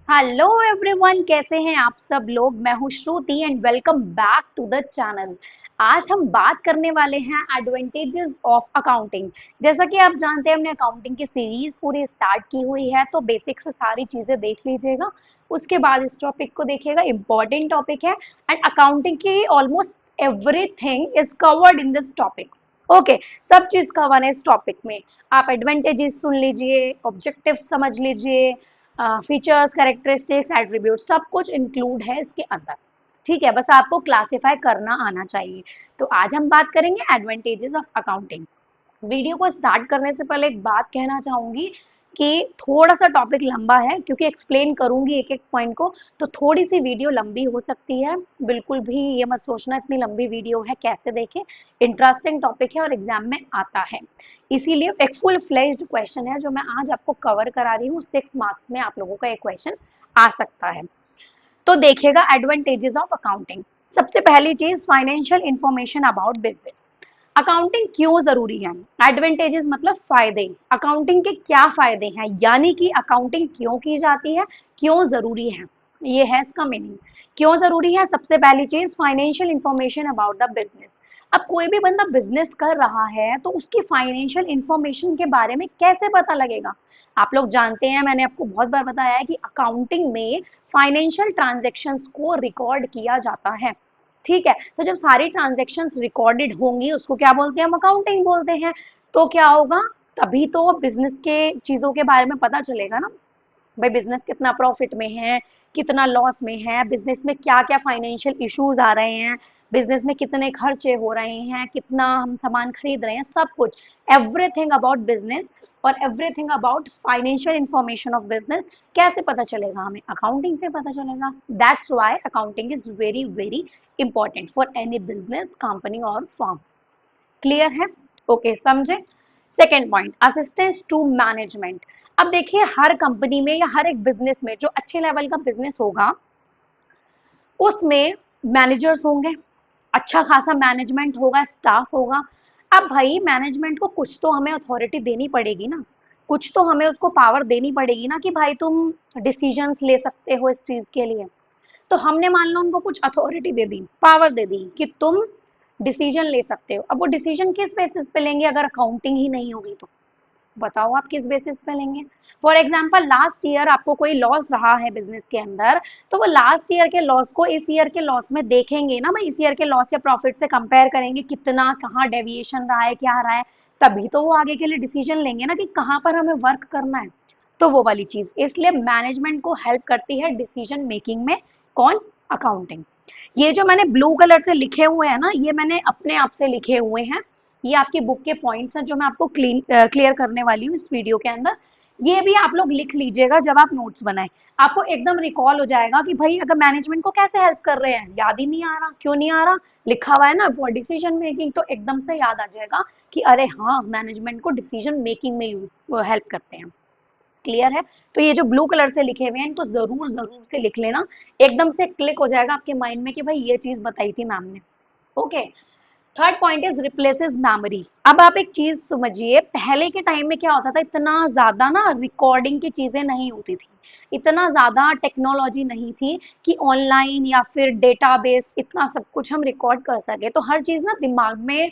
Hello everyone, कैसे हैं आप सब लोग। मैं हूं Shruti and welcome back to the channel. आज हम बात करने वाले हैं एडवांटेजेस ऑफ अकाउंटिंग। जैसा कि आप जानते हैं, हमने अकाउंटिंग की सीरीज पूरी स्टार्ट की हुई है, तो बेसिक से सारी चीजें देख लीजिएगा। उसके बाद इस टॉपिक को देखिएगा, इंपॉर्टेंट टॉपिक है एंड अकाउंटिंग की almost everything is covered in this topic. Okay, सब चीज कवर है इस टॉपिक में। आप एडवांटेजेस सुन लीजिए, ऑब्जेक्टिव समझ लीजिए, फीचर्स, कैरेक्टरिस्टिक्स, एट्रीब्यूट, सब कुछ इंक्लूड है इसके अंदर। ठीक है, बस आपको क्लासिफाई करना आना चाहिए। तो आज हम बात करेंगे एडवांटेजेस ऑफ अकाउंटिंग। वीडियो को स्टार्ट करने से पहले एक बात कहना चाहूंगी कि थोड़ा सा टॉपिक लंबा है, क्योंकि एक्सप्लेन करूंगी एक एक पॉइंट को, तो थोड़ी सी वीडियो लंबी हो सकती है। बिल्कुल भी ये मत सोचना इतनी लंबी वीडियो है, कैसे देखें। इंटरेस्टिंग टॉपिक है और एग्जाम में आता है, इसीलिए एक फुल फ्लेज्ड क्वेश्चन है जो मैं आज आपको कवर करा रही हूँ। 6 मार्क्स में आप लोगों का एक क्वेश्चन आ सकता है। तो देखिएगा, एडवांटेजेस ऑफ अकाउंटिंग। सबसे पहली चीज, financial information about business. Accounting क्यों जरूरी है? एडवांटेजेस मतलब फायदे। अकाउंटिंग के क्या फायदे हैं, यानी कि अकाउंटिंग क्यों की जाती है, क्यों जरूरी है, ये है इसका मीनिंग। क्यों जरूरी है? सबसे पहली चीज, financial information about the business. अब कोई भी बंदा बिजनेस कर रहा है तो उसकी फाइनेंशियल इंफॉर्मेशन के बारे में कैसे पता लगेगा? आप लोग जानते हैं, मैंने आपको बहुत बार बताया है कि अकाउंटिंग में फाइनेंशियल ट्रांजैक्शंस को रिकॉर्ड किया जाता है। ठीक है, तो जब सारी ट्रांजेक्शन्स रिकॉर्डेड होंगी, उसको क्या बोलते हैं? हम अकाउंटिंग बोलते हैं। तो क्या होगा? तभी तो बिजनेस के चीजों के बारे में पता चलेगा ना, भाई बिजनेस कितना प्रॉफिट में है, कितना लॉस में है, बिजनेस में क्या क्या फाइनेंशियल इश्यूज आ रहे हैं, बिजनेस में कितने खर्चे हो रहे हैं, कितना हम सामान खरीद रहे हैं, सब कुछ, एवरीथिंग अबाउट बिजनेस और everything about financial information of business कैसे पता चलेगा? हमें अकाउंटिंग से पता चलेगा। That's why accounting is very very important for any business, company और फर्म। क्लियर है? ओके, समझे। Second point, assistance to management. अब देखिए, हर कंपनी में या हर एक बिजनेस में जो अच्छे लेवल का बिजनेस होगा, उसमें मैनेजर्स होंगे, अच्छा खासा मैनेजमेंट होगा, स्टाफ होगा। अब भाई मैनेजमेंट को कुछ तो हमें अथॉरिटी देनी पड़ेगी ना, कुछ तो हमें उसको पावर देनी पड़ेगी ना कि भाई तुम डिसीजंस ले सकते हो इस चीज के लिए। तो हमने मान लो उनको कुछ अथॉरिटी दे दी, पावर दे दी कि तुम डिसीजन ले सकते हो। अब वो डिसीजन किस बेसिस पे लेंगे अगर अकाउंटिंग ही नहीं होगी तो? बताओ आप किस बेसिस पे लेंगे? फॉर एग्जाम्पल, लास्ट ईयर आपको कोई लॉस रहा है बिजनेस के अंदर, तो वो लास्ट ईयर के लॉस को इस ईयर के लॉस में देखेंगे ना भाई, इस ईयर के लॉस या प्रॉफिट से कंपेयर करेंगे, कितना कहाँ डेविएशन रहा है, क्या रहा है। तभी तो वो आगे के लिए डिसीजन लेंगे ना कि कहाँ पर हमें वर्क करना है। तो वो वाली चीज, इसलिए मैनेजमेंट को हेल्प करती है डिसीजन मेकिंग में। कौन? अकाउंटिंग। ये जो मैंने ब्लू कलर से लिखे हुए हैं ना, ये मैंने अपने आप से लिखे हुए हैं। ये आपकी बुक के पॉइंट्स हैं जो मैं आपको क्लियर करने वाली हूँ इस वीडियो के अंदर। ये भी आप लोग लिख लीजिएगा जब आप नोट्स बनाएं। आपको एकदम रिकॉल हो जाएगा कि भाई अगर मैनेजमेंट को कैसे हेल्प कर रहे हैं, याद ही नहीं आ रहा। क्यों नहीं आ रहा? लिखा हुआ है ना फॉर डिसीजन मेकिंग, तो एकदम से याद आ जाएगा कि अरे हाँ, मैनेजमेंट को डिसीजन मेकिंग में यूज हेल्प करते हैं। क्लियर है? तो ये जो ब्लू कलर से लिखे हुए हैं इनको जरूर जरूर से लिख लेना, एकदम से क्लिक हो जाएगा आपके माइंड में कि भाई ये चीज बताई थी मैम ने। Okay. Third point is replaces memory. अब आप एक चीज समझिए, पहले के टाइम में क्या होता था, इतना ज्यादा ना रिकॉर्डिंग की चीजें नहीं होती थी, इतना ज्यादा टेक्नोलॉजी नहीं थी कि ऑनलाइन या फिर डेटाबेस इतना सब कुछ हम रिकॉर्ड कर सके। तो हर चीज ना दिमाग में,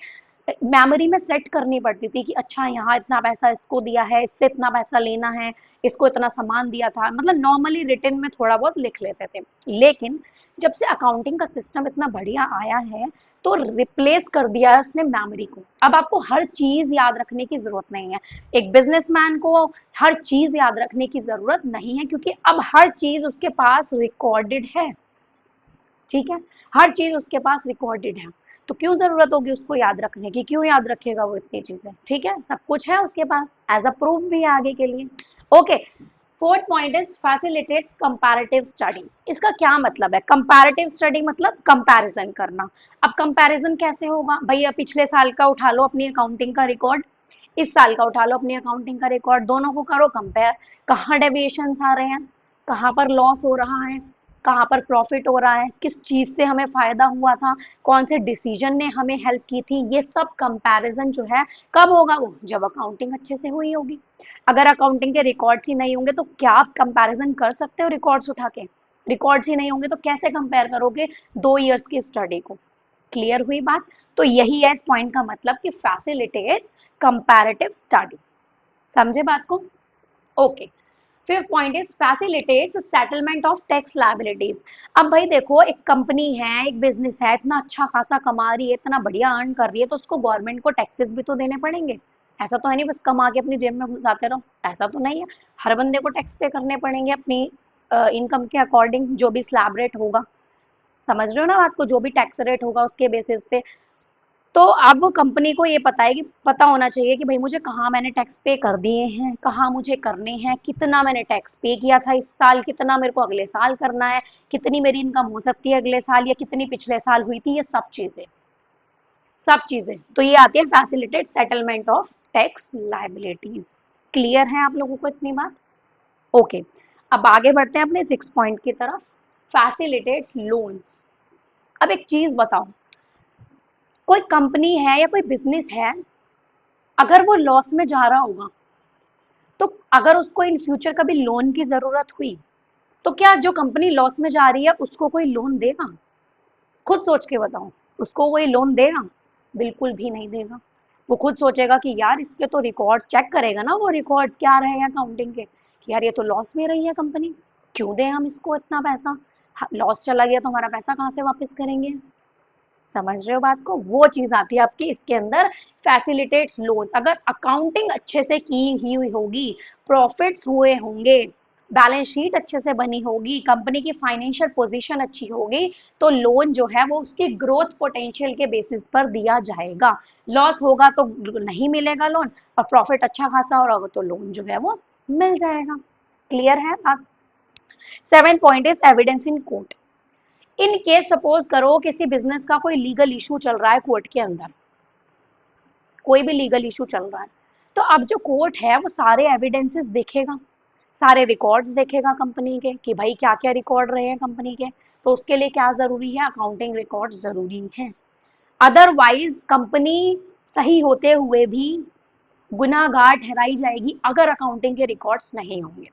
मेमोरी में सेट करनी पड़ती थी कि अच्छा यहाँ इतना पैसा इसको दिया है, इससे इतना पैसा लेना है, इसको इतना सामान दिया था, मतलब नॉर्मली रिटन में थोड़ा बहुत लिख लेते थे। लेकिन जब से अकाउंटिंग का सिस्टम इतना बढ़िया आया है, तो रिप्लेस कर दिया है उसने मेमोरी को। अब आपको हर चीज याद रखने की जरूरत नहीं है। एक बिजनेसमैन को हर चीज याद रखने की जरूरत नहीं है, क्योंकि अब हर चीज उसके पास रिकॉर्डेड है। ठीक है, हर चीज उसके पास रिकॉर्डेड है, तो क्यों जरूरत होगी उसको याद रखने की? क्यों याद रखेगा वो इतनी चीजें? ठीक है, सब कुछ है उसके पास, एज अ प्रूफ भी है आगे के लिए। Okay. Fourth point is facilitates comparative study. इसका क्या मतलब है? कंपैरेटिव स्टडी मतलब कंपैरिजन करना। अब कंपैरिजन कैसे होगा भैया? पिछले साल का उठा लो अपनी अकाउंटिंग का रिकॉर्ड, इस साल का उठा लो अपनी अकाउंटिंग का रिकॉर्ड, दोनों को करो कंपेयर। कहाँ डेविएशन आ रहे हैं, कहाँ पर लॉस हो रहा है, कहाँ पर प्रॉफिट हो रहा है, किस चीज से हमें फायदा हुआ था, कौन से डिसीजन ने हमें हेल्प की थी, ये सब कंपैरिजन जो है कब होगा, वो जब अकाउंटिंग अच्छे से हुई होगी। अगर अकाउंटिंग के रिकॉर्ड्स ही नहीं होंगे तो क्या आप कंपैरिजन कर सकते हो रिकॉर्ड्स उठा के? रिकॉर्ड्स ही नहीं होंगे तो कैसे कंपेयर करोगे 2 इयर्स की स्टडी को? क्लियर हुई बात? तो यही है इस पॉइंट का मतलब कि फैसिलिटेट्स कंपैरेटिव स्टडी। समझे बात को? Okay. Fifth point is facilitates settlement of tax liabilities. अब भाई देखो, एक कंपनी है, एक बिजनेस है, इतना अच्छा खासा कमा रही है, इतना बढ़िया अर्न कर रही है, तो उसको गवर्नमेंट को टैक्सेस भी तो देने पड़ेंगे। ऐसा तो है नहीं बस कमा के अपनी जेब में घुसाते रहो, ऐसा तो नहीं है। हर बंदे को टैक्स पे करने पड़ेंगे अपनी इनकम के अकॉर्डिंग, जो भी स्लैब रेट होगा। समझ रहे हो ना बात को? जो भी टैक्स रेट होगा उसके बेसिस पे। तो अब कंपनी को ये पता है कि पता होना चाहिए कि भाई मुझे कहाँ मैंने टैक्स पे कर दिए हैं, कहाँ मुझे करने हैं, कितना मैंने टैक्स पे किया था इस साल, कितना मेरे को अगले साल करना है, कितनी मेरी इनकम हो सकती है अगले साल या कितनी पिछले साल हुई थी, ये सब चीजें। सब चीजें तो ये आती है facilitate settlement of tax liabilities. Clear है आप लोगों को इतनी बात? ओके। अब आगे बढ़ते हैं अपने 6 पॉइंट की तरफ। Facilitates loans. अब एक चीज बताओ, कोई कंपनी है या कोई बिजनेस है, अगर वो लॉस में जा रहा होगा, तो अगर उसको इन फ्यूचर कभी लोन की जरूरत हुई, तो क्या जो कंपनी लॉस में जा रही है उसको कोई लोन देगा? खुद सोच के बताओ, उसको कोई लोन देगा? बिल्कुल भी नहीं देगा। वो खुद सोचेगा कि यार इसके तो रिकॉर्ड चेक करेगा ना, वो रिकॉर्ड्स क्या रहे हैं अकाउंटिंग के, कि यार ये तो लॉस में रही है कंपनी, क्यों दें हम इसको इतना पैसा, लॉस चला गया तो हमारा पैसा कहाँ से वापस करेंगे? समझ रहे हो बात को? वो चीज आती है आपकी इसके अंदर, फैसिलिटेट्स लोन्स। अगर अकाउंटिंग अच्छे से की हुई होगी, प्रॉफिट्स हुए होंगे, बैलेंस शीट अच्छे से बनी होगी, कंपनी की फाइनेंशियल पोजीशन अच्छी होगी, तो लोन जो है वो उसकी ग्रोथ पोटेंशियल के बेसिस पर दिया जाएगा। लॉस होगा तो नहीं मिलेगा लोन, और प्रॉफिट अच्छा खासा हो रहा तो लोन जो है वो मिल जाएगा। क्लियर है बात? 7 point is evidence in court. In case suppose करो किसी बिजनेस का कोई लीगल इशू चल रहा है कोर्ट के अंदर, कोई भी लीगल इशू चल रहा है, तो अब जो कोर्ट है वो सारे एविडेंसेस देखेगा, सारे रिकॉर्ड्स देखेगा कंपनी के, कि भाई क्या क्या रिकॉर्ड रहे हैं कंपनी के। तो उसके लिए क्या जरूरी है? अकाउंटिंग रिकॉर्ड जरूरी है। अदरवाइज कंपनी सही होते हुए भी गुनाहगार ठहराई जाएगी अगर अकाउंटिंग के रिकॉर्ड्स नहीं होंगे।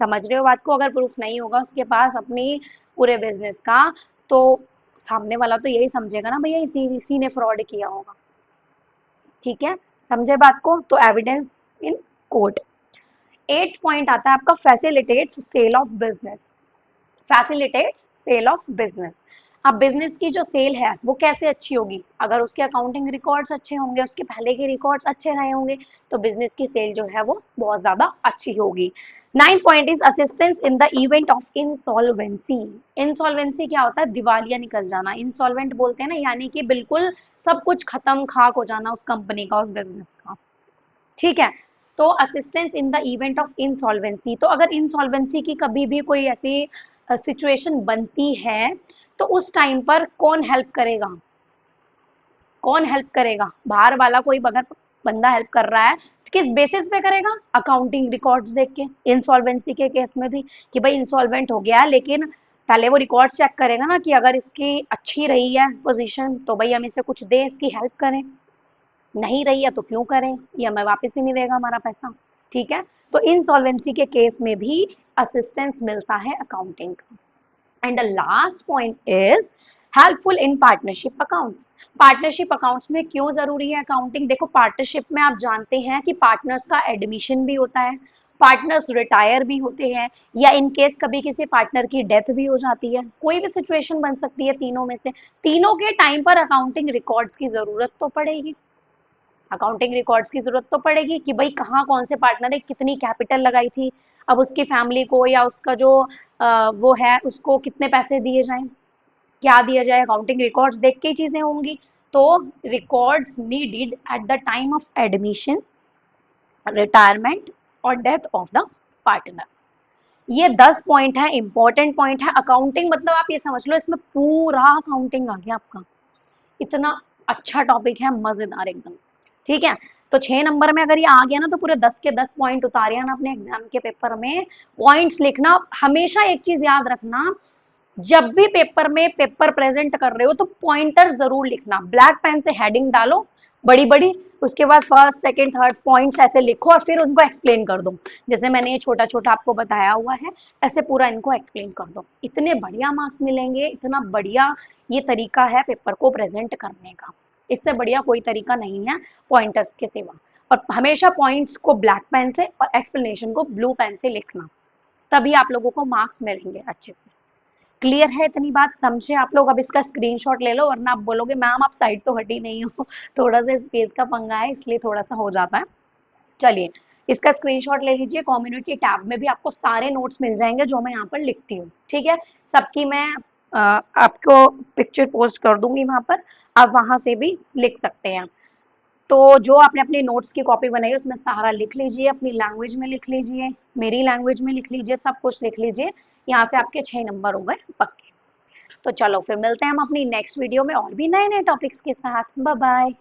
समझ रहे हो बात को? अगर प्रूफ नहीं होगा उसके पास अपनी पूरे बिजनेस का, तो सामने वाला तो यही समझेगा ना भैया इसी ने फ्रॉड किया होगा। ठीक है, समझे बात को? तो एविडेंस इन कोर्ट। 8 पॉइंट आता है आपका facilitates sale of business. Facilitates sale of business. अब बिजनेस की जो सेल है वो कैसे अच्छी होगी? अगर उसके अकाउंटिंग रिकॉर्ड्स अच्छे होंगे, उसके पहले के रिकॉर्ड्स अच्छे रहे होंगे, तो बिजनेस की सेल जो है वो बहुत ज्यादा अच्छी होगी। 9 point is assistance in the event of insolvency. Insolvency क्या होता है? दिवालिया निकल जाना, इंसॉल्वेंट बोलते हैं ना, यानी कि बिल्कुल सब कुछ खत्म खाक हो जाना उस कंपनी का, उस बिजनेस का। ठीक है, तो assistance in the event of insolvency, तो अगर इंसॉल्वेंसी की कभी भी कोई ऐसी सिचुएशन बनती है, तो उस टाइम पर कौन हेल्प करेगा? कौन हेल्प करेगा? बाहर वाला कोई अगर बंदा हेल्प कर रहा है तो किस बेसिस पे करेगा? अकाउंटिंग रिकॉर्ड्स देख के। इंसॉल्वेंसी के केस में भी कि भाई इंसॉल्वेंट हो गया है, लेकिन पहले वो रिकॉर्ड चेक करेगा ना कि अगर इसकी अच्छी रही है पोजीशन तो भाई हम इसे कुछ दें, इसकी हेल्प करें। नहीं रही है तो क्यों करें, ये हमें वापस ही नहीं देगा हमारा पैसा। ठीक है, तो इंसॉल्वेंसी के केस में भी असिस्टेंस मिलता है अकाउंटिंग का। And the last point is helpful in partnership accounts. Partnership accounts में क्यों जरूरी है अकाउंटिंग? देखो, पार्टनरशिप में आप जानते हैं कि पार्टनर्स का एडमिशन भी होता है, पार्टनर्स रिटायर भी होते हैं, या इन केस कभी किसी पार्टनर की डेथ भी हो जाती है, कोई भी सिचुएशन बन सकती है तीनों में से। तीनों के टाइम पर अकाउंटिंग रिकॉर्ड्स की जरूरत तो पड़ेगी। अकाउंटिंग रिकॉर्ड्स की जरूरत तो पड़ेगी कि भाई कहाँ कौन से पार्टनर ने कितनी कैपिटल लगाई थी, अब उसकी फैमिली को या उसका जो वो है उसको कितने पैसे दिए जाएं, क्या दिया जाए, अकाउंटिंग रिकॉर्ड्स देख के ही चीजें होंगी। तो records needed at the time of admission, retirement और डेथ ऑफ द पार्टनर। ये 10 पॉइंट है, इंपॉर्टेंट पॉइंट है। अकाउंटिंग मतलब आप ये समझ लो इसमें पूरा अकाउंटिंग आ गया आपका। इतना अच्छा टॉपिक है, मजेदार एकदम। ठीक है, तो 6 नंबर में अगर ये आ गया ना तो पूरे 10 के 10 पॉइंट उतारे ना अपने एग्जाम के पेपर में। पॉइंट्स लिखना, हमेशा एक चीज याद रखना, जब भी पेपर में पेपर प्रेजेंट कर रहे हो तो पॉइंटर जरूर लिखना, ब्लैक पेन से हेडिंग डालो बड़ी बड़ी, उसके बाद फर्स्ट सेकंड थर्ड पॉइंट्स ऐसे लिखो और फिर उनको एक्सप्लेन कर दो, जैसे मैंने ये छोटा छोटा आपको बताया हुआ है, ऐसे पूरा इनको एक्सप्लेन कर दो, इतने बढ़िया मार्क्स मिलेंगे, इतना बढ़िया ये तरीका है पेपर को प्रेजेंट करने का, इससे बढ़िया कोई तरीका नहीं है पॉइंटर्स के सिवा। और हमेशा पॉइंट्स को ब्लैक पेन से और एक्सप्लेनेशन को ब्लू पेन से लिखना, तभी आप लोगों को मार्क्स मिलेंगे अच्छे से। क्लियर है इतनी बात, समझे आप लोग? अब इसका स्क्रीनशॉट ले लो, वरना आप बोलोगे मैम आप साइड तो हटी नहीं हो थोड़ा सा स्पेस का पंगा है इसलिए थोड़ा सा हो जाता है। चलिए, इसका स्क्रीनशॉट ले लीजिए, कम्युनिटी टैब में भी आपको सारे नोट्स मिल जाएंगे जो मैं यहाँ पर लिखती हूँ, ठीक है? सबकी मैं आपको पिक्चर पोस्ट कर दूंगी वहां पर, आप वहां से भी लिख सकते हैं। तो जो आपने अपने नोट्स की कॉपी बनाई है उसमें सारा लिख लीजिए, अपनी लैंग्वेज में लिख लीजिए, मेरी लैंग्वेज में लिख लीजिए, सब कुछ लिख लीजिए। यहाँ से आपके 6 नंबर हो गए पक्के। तो चलो फिर मिलते हैं हम अपनी नेक्स्ट वीडियो में और भी नए नए टॉपिक्स के साथ। Bye bye.